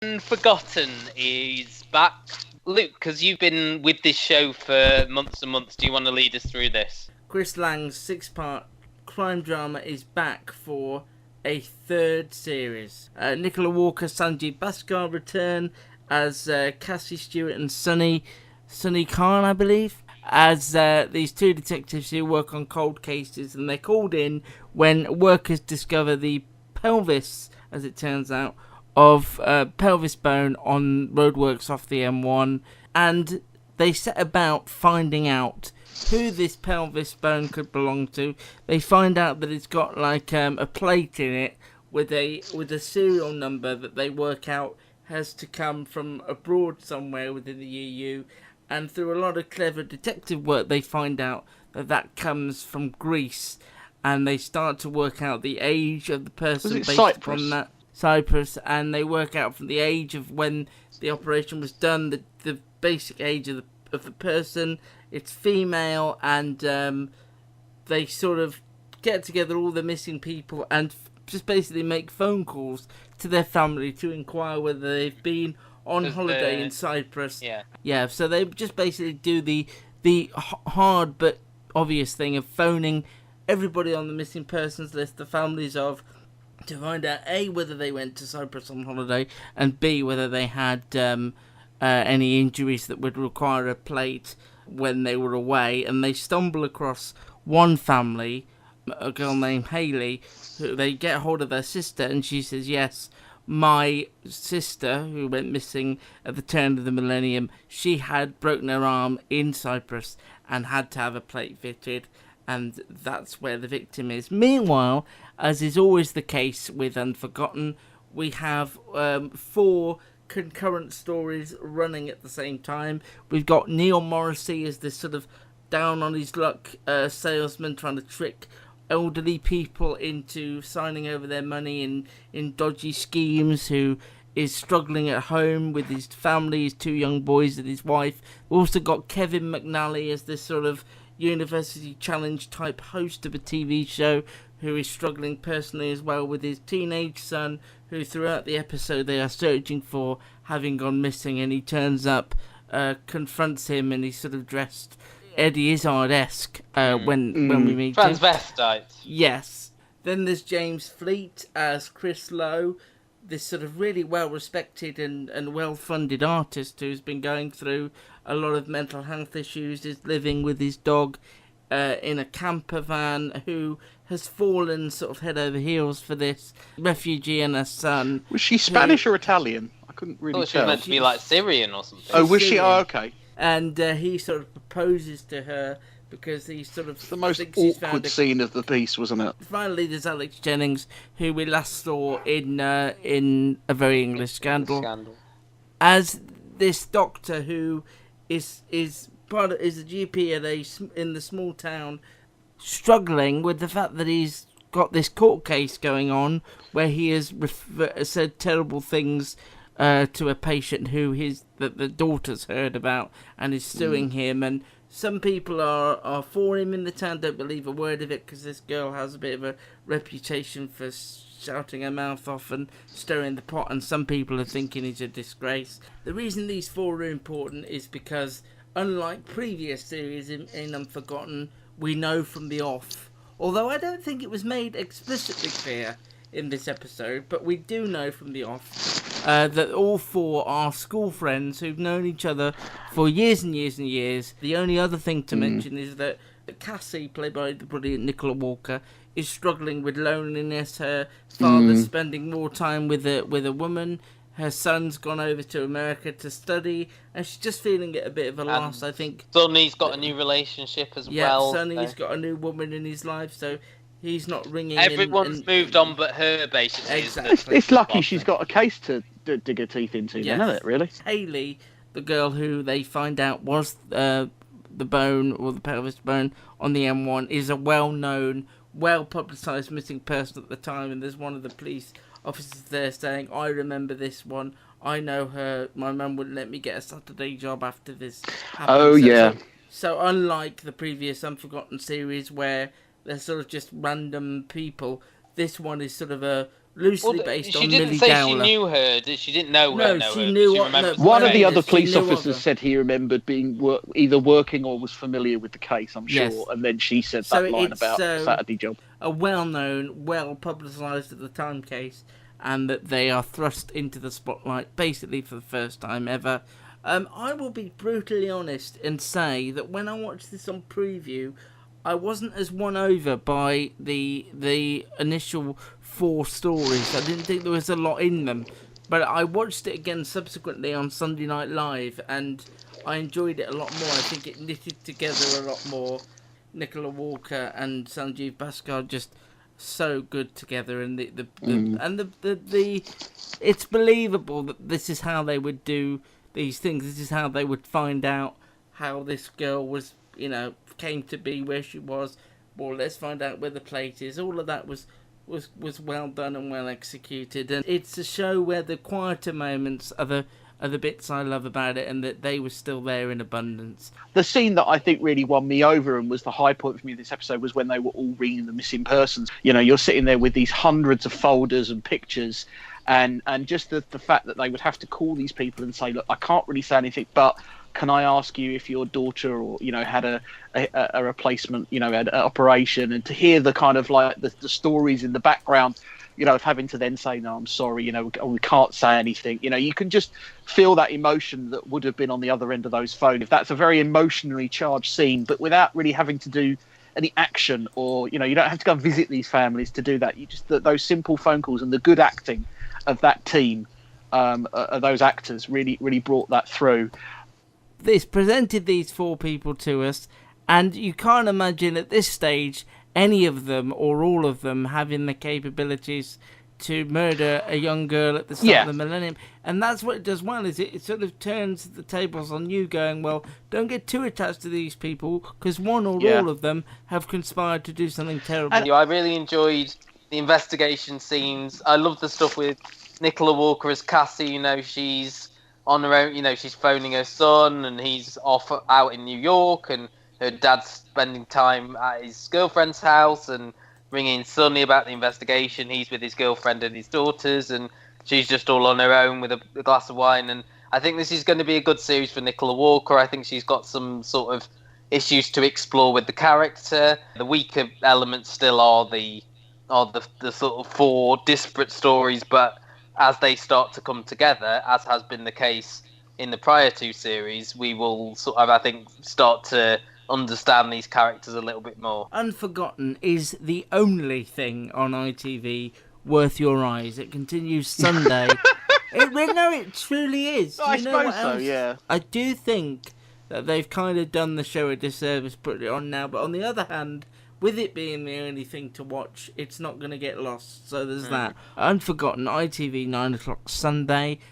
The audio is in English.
Unforgotten is back. Luke, because you've been with this show for months and months, do you want to lead us through this? Chris Lang's 6-part crime drama is back for a third series. Nicola Walker, Sanjeev Bhaskar return as Cassie, Stewart and Sunny Khan, I believe, as these two detectives who work on cold cases, and they're called in when workers discover the pelvis, as it turns out, of pelvis bone on roadworks off the M1, and they set about finding out who this pelvis bone could belong to. They find out that it's got like a plate in it with a serial number that they work out has to come from abroad somewhere within the EU, and through a lot of clever detective work they find out that comes from Greece, and they start to work out the age of the person based upon that. Cyprus, and they work out from the age of when the operation was done, the basic age of the person. It's female, and they sort of get together all the missing people and just basically make phone calls to their family to inquire whether they've been on holiday in Cyprus. Yeah. So they just basically do the hard but obvious thing of phoning everybody on the missing persons list, the families of, to find out A, whether they went to Cyprus on holiday, and B, whether they had any injuries that would require a plate when they were away. And they stumble across one family, a girl named Hayley, who they get hold of her sister, and she says, yes, my sister, who went missing at the turn of the millennium, she had broken her arm in Cyprus and had to have a plate fitted, and that's where the victim is. Meanwhile, as is always the case with Unforgotten, we have 4 concurrent stories running at the same time. We've got Neil Morrissey as this sort of down on his luck salesman trying to trick elderly people into signing over their money in dodgy schemes, who is struggling at home with his family, his 2 young boys and his wife. We've also got Kevin McNally as this sort of University Challenge type host of a TV show, who is struggling personally as well with his teenage son, who throughout the episode they are searching for, having gone missing, and he turns up, confronts him, and he's sort of dressed Eddie Izzard-esque when we meet him. Transvestite. Yes. Then there's James Fleet as Chris Lowe, this sort of really well-respected and well-funded artist who's been going through a lot of mental health issues, is living with his dog in a camper van, who has fallen sort of head over heels for this refugee and her son. Was she Spanish or Italian? I couldn't really tell. She was meant to be like Syrian or something. Oh, was she? Oh, okay. And he sort of proposes to her because he sort of... It's the most awkward scene of the piece, wasn't it? Finally, there's Alex Jennings, who we last saw in A Very English Scandal, as this doctor who is a GP in the small town, struggling with the fact that he's got this court case going on where he has said terrible things to a patient who the daughter's heard about and is suing him. And some people are for him in the town, don't believe a word of it, because this girl has a bit of a reputation for shouting her mouth off and stirring the pot, and some people are thinking he's a disgrace. The reason these 4 are important is because, unlike previous series in Unforgotten, we know from the off, although I don't think it was made explicitly clear in this episode, but we do know from the off that all 4 are school friends who've known each other for years and years and years. The only other thing to mention is that Cassie, played by the brilliant Nicola Walker, is struggling with loneliness. Her father's spending more time with a woman. Her son's gone over to America to study, and she's just feeling it a bit of a loss, I think. Sonny's got a new relationship as well. Yeah, Sonny's got a new woman in his life, so he's not ringing. Everyone's moved on but her, basically. Exactly. It's lucky she's got a case to dig her teeth into, then, isn't it, really? Hayley, the girl who they find out was the bone, or the pelvis bone, on the M1, is a well-known, well-publicised missing person at the time, and there's one of the police officers there saying, I remember this one, I know her, my mum wouldn't let me get a Saturday job after this happened. Oh, yeah. So unlike the previous Unforgotten series where they're sort of just random people, this one is sort of a loosely based on she didn't Millie say Dowler. she knew her. She didn't know her. No, she her. knew She what- remembers no, One her. of the other She police knew of officers her. said he remembered being either working or was familiar with the case, I'm sure. Yes. And then she said So that line it's, about Saturday job. a well-known, well-publicised at the time case, and that they are thrust into the spotlight basically for the first time ever. I will be brutally honest and say that when I watched this on preview, I wasn't as won over by the initial 4 stories. I didn't think there was a lot in them, but I watched it again subsequently on Sunday Night Live, and I enjoyed it a lot more. I think it knitted together a lot more. Nicola Walker and Sanjeev Bhaskar just so good together, and the it's believable that this is how they would do these things. This is how they would find out how this girl was, came to be where she was. Well, let's find out where the plate is. All of that was well done and well executed, and it's a show where the quieter moments are the bits I love about it, and that they were still there in abundance. The scene that I think really won me over and was the high point for me this episode was when they were all reading the missing persons. You're sitting there with these hundreds of folders and pictures, and just the fact that they would have to call these people and say, look, I can't really say anything, but can I ask you if your daughter or had a replacement, had an operation, and to hear the kind of like the stories in the background, of having to then say, no, I'm sorry, we can't say anything. You can just feel that emotion that would have been on the other end of those phones. If that's a very emotionally charged scene, but without really having to do any action, or you don't have to go and visit these families to do that. You just those simple phone calls and the good acting of that team, those actors really brought that through. This presented these 4 people to us, and you can't imagine at this stage any of them or all of them having the capabilities to murder a young girl at the start of the millennium. And that's what it does well, is it sort of turns the tables on you, going, well, don't get too attached to these people, because one or all of them have conspired to do something terrible. And I really enjoyed the investigation scenes. I love the stuff with Nicola Walker as Cassie. She's on her own, she's phoning her son, and he's off out in New York, and her dad's spending time at his girlfriend's house and ringing Sunny about the investigation. He's with his girlfriend and his daughters, and she's just all on her own with a glass of wine. And I think this is going to be a good series for Nicola Walker. I think she's got some sort of issues to explore with the character. The weaker elements still are the sort of 4 disparate stories, but as they start to come together, as has been the case in the prior 2 series, we will sort of, I think, start to understand these characters a little bit more. Unforgotten is the only thing on ITV worth your eyes. It continues Sunday. It truly is. I suppose so, yeah. I do think that they've kind of done the show a disservice putting it on now, but on the other hand, with it being the only thing to watch, it's not going to get lost. So there's that. Unforgotten, ITV, 9 o'clock Sunday.